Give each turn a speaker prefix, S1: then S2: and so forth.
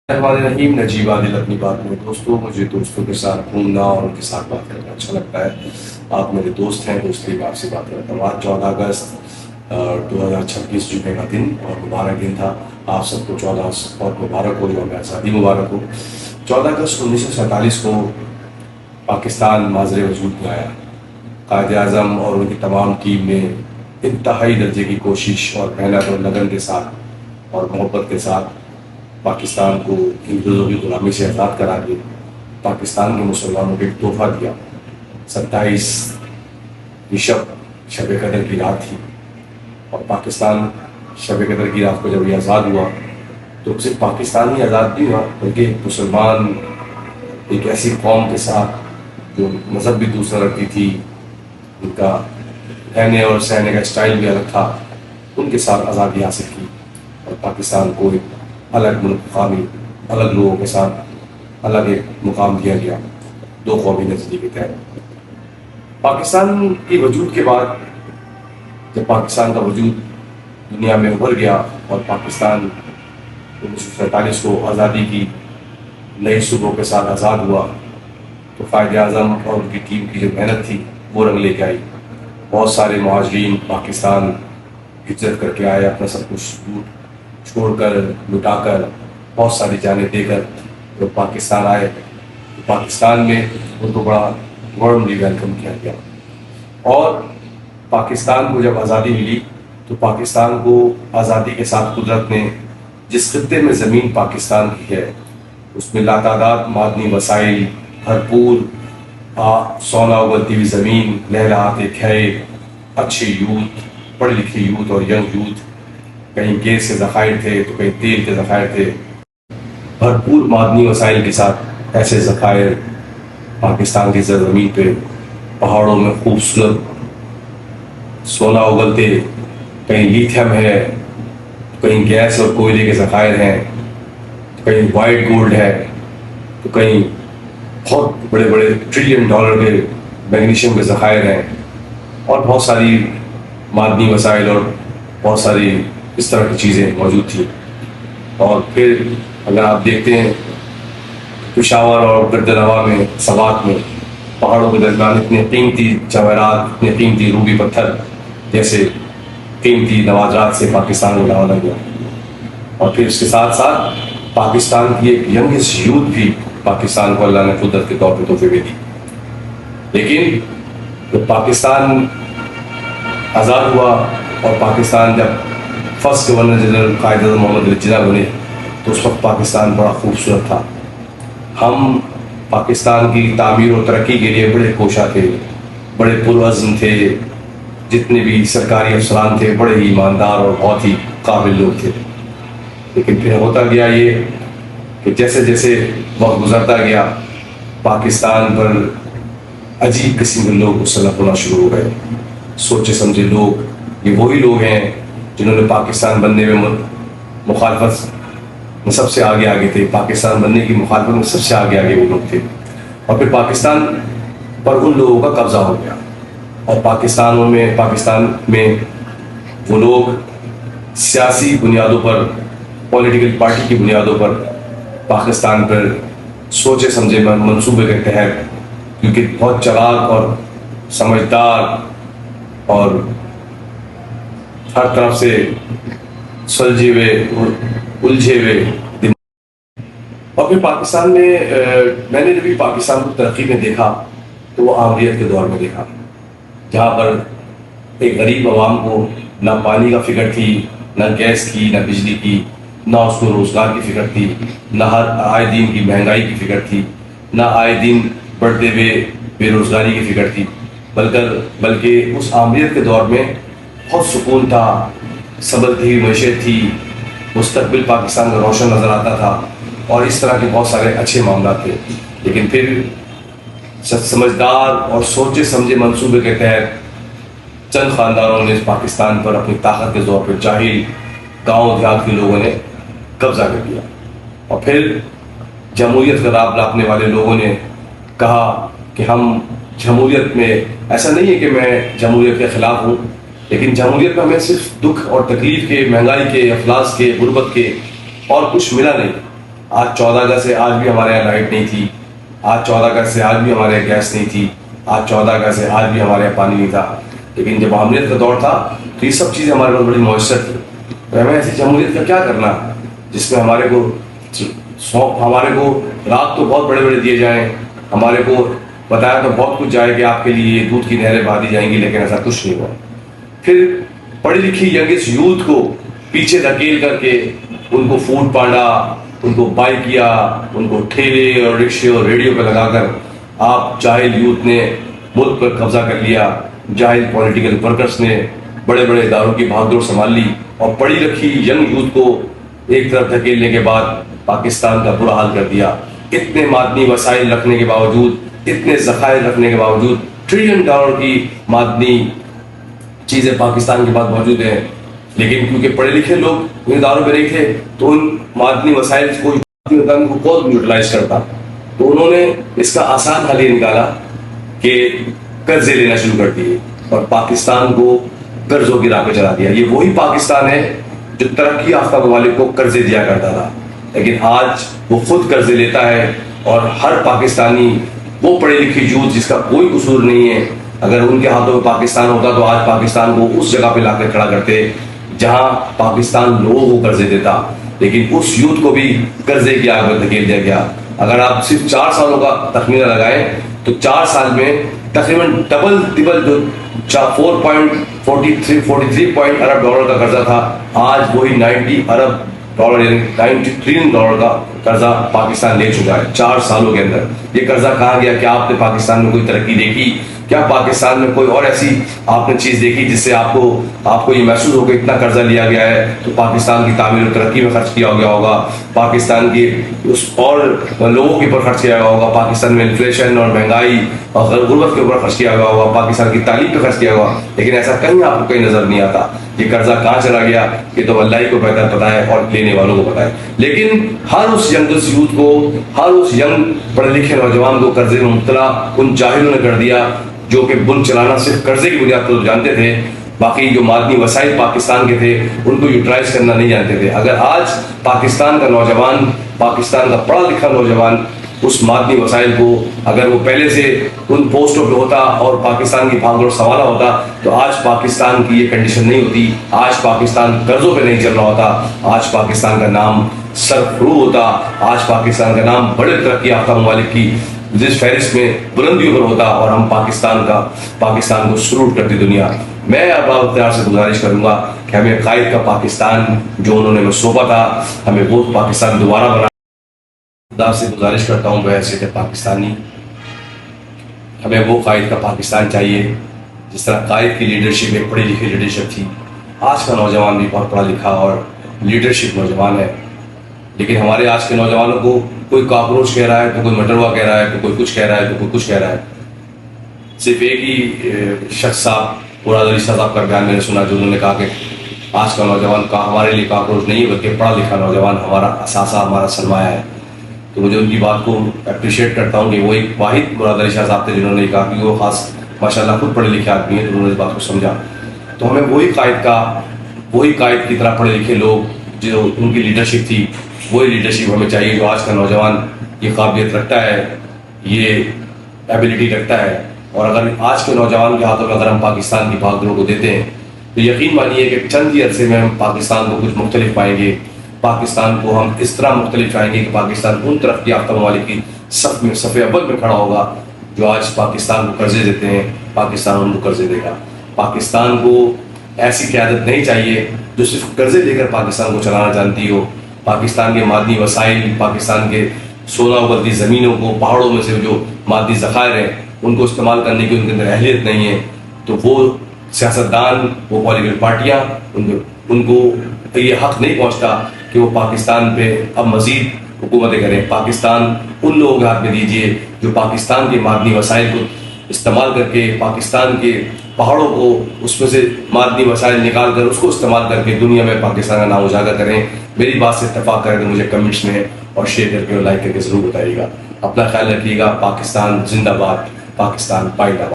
S1: الرحمن الرحیم نجیب عادل اپنی بات میں دوستوں، مجھے دوستوں کے ساتھ گھومنا اور ان کے ساتھ بات کرنا اچھا لگتا ہے۔ آپ میرے دوست ہیں، دوست لیے آپ سے بات کرتا ہوں۔ آج 14 اگست 2026 جمعے کا دن اور مبارک دن تھا۔ آپ سب کو 14 بہت مبارک ہو، یوم آزادی مبارک ہو۔ 14 اگست 1947 کو پاکستان ماضر وجود میں آیا۔ قائد اعظم اور ان کی تمام ٹیم نے انتہائی درجے کی کوشش اور محنت اور لگن کے ساتھ اور محبت کے ساتھ پاکستان کو انگریزوں کی غلامی سے آزاد کرا کے پاکستان کے مسلمانوں کو ایک تحفہ دیا۔ 27 شب قدر کی رات تھی اور پاکستان شب قدر کی رات کو جب یہ آزاد ہوا تو صرف پاکستان ہی آزاد نہیں ہوا بلکہ مسلمان ایک ایسی قوم کے ساتھ جو مذہب بھی دوسرا رکھتی تھی، ان کا رہنے اور سہنے کا اسٹائل بھی الگ تھا، ان کے ساتھ آزادی حاصل کی اور پاکستان کو ایک الگ مقامی الگ لوگوں کے ساتھ الگ ایک مقام دیا گیا، دو قومی نظریے کے تحت۔ پاکستان کے وجود کے بعد جب پاکستان کا وجود دنیا میں ابھر گیا اور پاکستان 1947 کو آزادی کی نئی صبح کے ساتھ آزاد ہوا تو قائد اعظم اور ان کی ٹیم کی جو محنت تھی وہ رنگ لے کے آئی۔ بہت سارے مہاجرین پاکستان ہجرت کر کے آئے، اپنا سب کچھ چھوڑ کر لٹا کر بہت ساری جانیں دے کر جب پاکستان آئے تو پاکستان میں ان کو بڑا وارملی ویلکم کیا گیا۔ اور پاکستان کو جب آزادی ملی تو پاکستان کو آزادی کے ساتھ قدرت نے جس خطے میں زمین پاکستان کی ہے اس میں لاتعداد معدنی وسائل، بھرپور سونا اگلتی ہوئی زمین، لہلہاتے کھیت، اچھے یوتھ، پڑھے لکھے یوتھ اور ینگ یوتھ، کہیں گیس کے ذخائر تھے تو کہیں تیل کے ذخائر تھے، بھرپور معدنی وسائل کے ساتھ ایسے ذخائر پاکستان کی زمین پہ پہاڑوں میں خوبصورت سونا اگلتے، کہیں لیتھیم ہے، کہیں گیس اور کوئلے کے ذخائر ہیں، کہیں وائٹ گولڈ ہے، تو کہیں بہت بڑے بڑے $1 ٹریلین کے میگنیشیم کے ذخائر ہیں اور بہت ساری معدنی وسائل اور بہت ساری اس طرح کی چیزیں موجود تھیں۔ اور پھر اگر آپ دیکھتے ہیں پشاور اور گردنوا میں، سوات میں پہاڑوں کے درمیان اتنے قیمتی جواہرات، اتنے قیمتی روبی پتھر جیسے قیمتی نوادرات سے پاکستان کو نوازا گیا۔ اور پھر اس کے ساتھ ساتھ پاکستان کی ایک ینگسٹ یوتھ بھی پاکستان کو اللہ نے قدرت کے طور پہ تحفے میں دی۔ لیکن جب پاکستان آزاد ہوا اور پاکستان جب first governor general Quaid Azam محمد علی جناح بنے تو اس وقت پاکستان بڑا خوبصورت تھا۔ ہم پاکستان کی تعمیر و ترقی کے لیے بڑے کوشاں تھے، بڑے پرعزم تھے، جتنے بھی سرکاری افسران تھے بڑے ہی ایماندار اور بہت ہی قابل لوگ تھے۔ لیکن پھر ہوتا گیا یہ کہ جیسے جیسے وقت گزرتا گیا پاکستان پر عجیب قسم کے لوگ مسلط ہونا شروع ہو گئے۔ سوچے سمجھے لوگ، یہ وہی لوگ ہیں جنہوں نے پاکستان بننے میں مخالفت میں سب سے آگے تھے، پاکستان بننے کی مخالفت میں سب سے آگے وہ لوگ تھے۔ اور پھر پاکستان پر ان لوگوں کا قبضہ ہو گیا اور پاکستان میں وہ لوگ سیاسی بنیادوں پر، پولیٹیکل پارٹی کی بنیادوں پر پاکستان پر سوچے سمجھے منصوبے کے تحت، کیونکہ بہت چلاک اور سمجھدار اور ہر طرف سے سلجھے ہوئے الجھے ہوئے، اور پھر پاکستان میں نے جب پاکستان کو ترقی میں دیکھا تو وہ آمریت کے دور میں دیکھا، جہاں پر ایک غریب عوام کو نہ پانی کا فکر تھی، نہ گیس کی، نہ بجلی کی، نہ اس کو روزگار کی فکر تھی، نہ ہر آئے دن کی مہنگائی کی فکر تھی، نہ آئے دن بڑھتے ہوئے بے روزگاری کی فکر تھی، بلکہ اس آمریت کے دور میں بہت سکون تھا، سنبھلتی ہوئی معیشت تھی، مستقبل پاکستان کا روشن نظر آتا تھا اور اس طرح کے بہت سارے اچھے معاملات تھے۔ لیکن پھر سمجھدار اور سوچے سمجھے منصوبے کے تحت چند خاندانوں نے اس پاکستان پر اپنی طاقت کے زور پر جاہل گاؤں دیہات کے لوگوں نے قبضہ کر لیا، اور پھر جمہوریت کا راب لاپنے والے لوگوں نے کہا کہ ہم جمہوریت میں، ایسا نہیں ہے کہ میں جمہوریت کے خلاف ہوں، لیکن جمہوریت میں ہمیں صرف دکھ اور تکلیف کے، مہنگائی کے، افلاس کے، غربت کے اور کچھ ملا نہیں، آج 14 اگست سے آج بھی ہمارے یہاں لائٹ نہیں تھی، آج 14 اگست سے آج بھی ہمارے یہاں گیس نہیں تھی، آج 14 اگست سے آج بھی ہمارے یہاں پانی نہیں تھا. لیکن جب جمہوریت کا دور تھا تو یہ سب چیزیں ہمارے پاس بڑی میسر تھی. تو ہمیں ایسی جمہوریت کا کیا کرنا جس میں ہمارے کو رات تو بہت بڑے بڑے دیے جائیں، ہمارے کو بتایا تو بہت کچھ جائے کہ آپ کے لیے دودھ کی نہریں بہا دی جائیں گی، لیکن ایسا کچھ نہیں ہوا. پھر پڑھی لکھی ینگسٹ یوتھ کو پیچھے دھکیل کر کے ان کو فوڈ پانڈا، ان کو بائی کیا، ان کو ٹھیلے اور رکشے اور ریڈیو پہ لگا کر آپ جاہل یوتھ نے ملک پر قبضہ کر لیا. جاہل پولیٹیکل ورکرز نے بڑے بڑے اداروں کی بھاگ دوڑ سنبھال لی، اور پڑھی لکھی ینگ یوتھ کو ایک طرف دھکیلنے کے بعد پاکستان کا برا حال کر دیا. اتنے معدنی وسائل رکھنے کے باوجود، اتنے ذخائر رکھنے کے باوجود، $1 ٹریلین کی معدنی چیزیں پاکستان کے پاس موجود ہیں، لیکن کیونکہ پڑھے لکھے لوگ ان اداروں پہ نہیں تھے تو ان معدنی وسائل کو کون یوٹیلائز کرتا. تو انہوں نے اس کا آسان حل یہ نکالا کہ قرضے لینا شروع کر دیے اور پاکستان کو قرضوں کی راہ پہ چلا دیا. یہ وہی پاکستان ہے جو ترقی یافتہ ممالک کو قرضے دیا کرتا تھا، لیکن آج وہ خود قرضے لیتا ہے. اور ہر پاکستانی، وہ پڑھے لکھے یوتھ جس کا کوئی قصور نہیں ہے، اگر ان کے ہاتھوں میں پاکستان ہوتا تو آج پاکستان کو اس جگہ پہ لا کر کھڑا کرتے جہاں پاکستان لوگوں کو قرضے دیتا. لیکن اس یوتھ کو بھی قرضے کی آگ میں دھکیل دیا گیا. اگر آپ صرف 4 سالوں کا تخمینہ لگائیں تو 4 سال میں تقریباً ڈبل جو 43 ارب ڈالر کا قرضہ تھا، آج وہی 90 ارب ڈالر یعنی $90 ٹریلین کا قرضہ پاکستان لے چکا ہے 4 سالوں کے اندر. یہ قرضہ کہاں گیا؟ کیا آپ نے پاکستان میں کوئی ترقی دیکھی؟ کیا پاکستان میں کوئی اور ایسی آپ نے چیز دیکھی جس سے آپ کو یہ محسوس ہو کہ اتنا قرضہ لیا گیا ہے تو پاکستان کی تعمیر و ترقی میں خرچ کیا گیا ہوگا، پاکستان کی اس اور لوگوں کے اوپر خرچ کیا گیا ہوگا، پاکستان میں انفلیشن اور مہنگائی اور غربت کے اوپر خرچ کیا گیا ہوگا، پاکستان کی تعلیم پہ خرچ کیا ہوگا؟ لیکن ایسا کہیں آپ کو کہیں نظر نہیں آتا. یہ قرضہ کہاں چلا گیا یہ تو اللہ ہی کو بہتر پتا ہے اور لینے والوں کو پتا ہے. لیکن ہر اس ینگسٹ یوتھ کو، ہر اس ینگ پڑھے لکھے نوجوان کو قرضے میں مبتلا ان جاہلوں نے کر دیا جو کہ ملک چلانا صرف قرضے کی بنیاد پر جانتے تھے، باقی جو معدنی وسائل پاکستان کے تھے ان کو یوٹیلائز کرنا نہیں جانتے تھے. اگر آج پاکستان کا نوجوان، پاکستان کا پڑھا لکھا نوجوان اس معدنی وسائل کو اگر وہ پہلے سے ان پوسٹوں پہ ہوتا اور پاکستان کی بھاگ دوڑ سنبھالا ہوتا تو آج پاکستان کی یہ کنڈیشن نہیں ہوتی، آج پاکستان قرضوں پہ نہیں چل رہا ہوتا، آج پاکستان کا نام سرفرو ہوتا، آج پاکستان کا نام بڑے ترقی یافتہ ممالک کی جس فہرست میں بلندیوں پر ہوتا اور ہم پاکستان کو سلوٹ کرتی دنیا. میں ابا اختیار سے گزارش کروں گا کہ ہمیں قائد کا پاکستان جو انہوں نے سونپا تھا، ہمیں وہ پاکستان دوبارہ بنا. خدا سے گزارش کرتا ہوں بحیثیت پاکستانی، ہمیں وہ قائد کا پاکستان چاہیے جس طرح قائد کی لیڈرشپ ایک پڑھی لکھی لیڈرشپ تھی. آج کا نوجوان بھی بہت پڑھا لکھا اور لیڈرشپ نوجوان ہے، لیکن ہمارے آج کے نوجوانوں کو کوئی کاکروچ کہہ رہا ہے تو کوئی مٹروا کہہ رہا ہے تو کوئی کچھ کہہ رہا ہے تو کوئی کچھ کہہ رہا ہے. صرف ایک ہی شخص صاحب مراد علی شاہ صاحب کا بیان میں نے سنا جو انہوں نے کہا کہ آج کا نوجوان کا ہمارے لیے کاکروچ نہیں بلکہ پڑھا لکھا نوجوان ہمارا اثاثہ، ہمارا سرمایہ ہے. تو مجھے ان کی بات کو اپریشیٹ کرتا ہوں کہ وہ ایک واحد مراد علی شاہ صاحب تھے جنہوں نے کہا کہ وہ خاص ماشاء اللہ خود پڑھے لکھے آدمی ہیں، تو انہوں نے اس بات کو سمجھا. تو ہمیں وہی قائد کی طرح پڑھے لکھے لوگ جو ان کی لیڈرشپ تھی وہی لیڈرشپ ہمیں چاہیے جو آج کا نوجوان یہ قابلیت رکھتا ہے، یہ ایبلٹی رکھتا ہے. اور اگر آج کے نوجوان کے ہاتھوں میں اگر ہم پاکستان کی بھاگ دوڑ کو دیتے ہیں تو یقین مانیے کہ چند ہی عرصے میں ہم پاکستان کو کچھ مختلف پائیں گے. پاکستان کو ہم اس طرح مختلف پائیں گے کہ پاکستان ان ترقی یافتہ ممالک کی صف اول میں کھڑا ہوگا جو آج پاکستان کو قرضے دیتے ہیں. پاکستان ان کو قرضے دے گا. پاکستان کو ایسی قیادت نہیں چاہیے جو صرف قرضے دے کر پاکستان کو چلانا جانتی ہو. پاکستان کے معدنی وسائل، پاکستان کے سونا ابلتی زمینوں کو، پہاڑوں میں سے جو معدنی ذخائر ہیں ان کو استعمال کرنے کی ان کے اندر اہلیت نہیں ہے. تو وہ سیاستدان، وہ پولیٹیکل پارٹیاں ان کو یہ حق نہیں پہنچتا کہ وہ پاکستان پہ اب مزید حکومتیں کریں. پاکستان ان لوگوں کے ہاتھ میں دیجیے جو پاکستان کے معدنی وسائل کو استعمال کر کے، پاکستان کے پہاڑوں کو اس میں سے معدنی وسائل نکال کر اس کو استعمال کر کے دنیا میں پاکستان کا نام اجاگر کریں. میری بات سے اتفاق کریں تو مجھے کمنٹس میں اور شیئر کر کے اور لائک کر کے ضرور بتائیے گا. اپنا خیال رکھیے گا. پاکستان زندہ باد، پاکستان پائیدہ باد.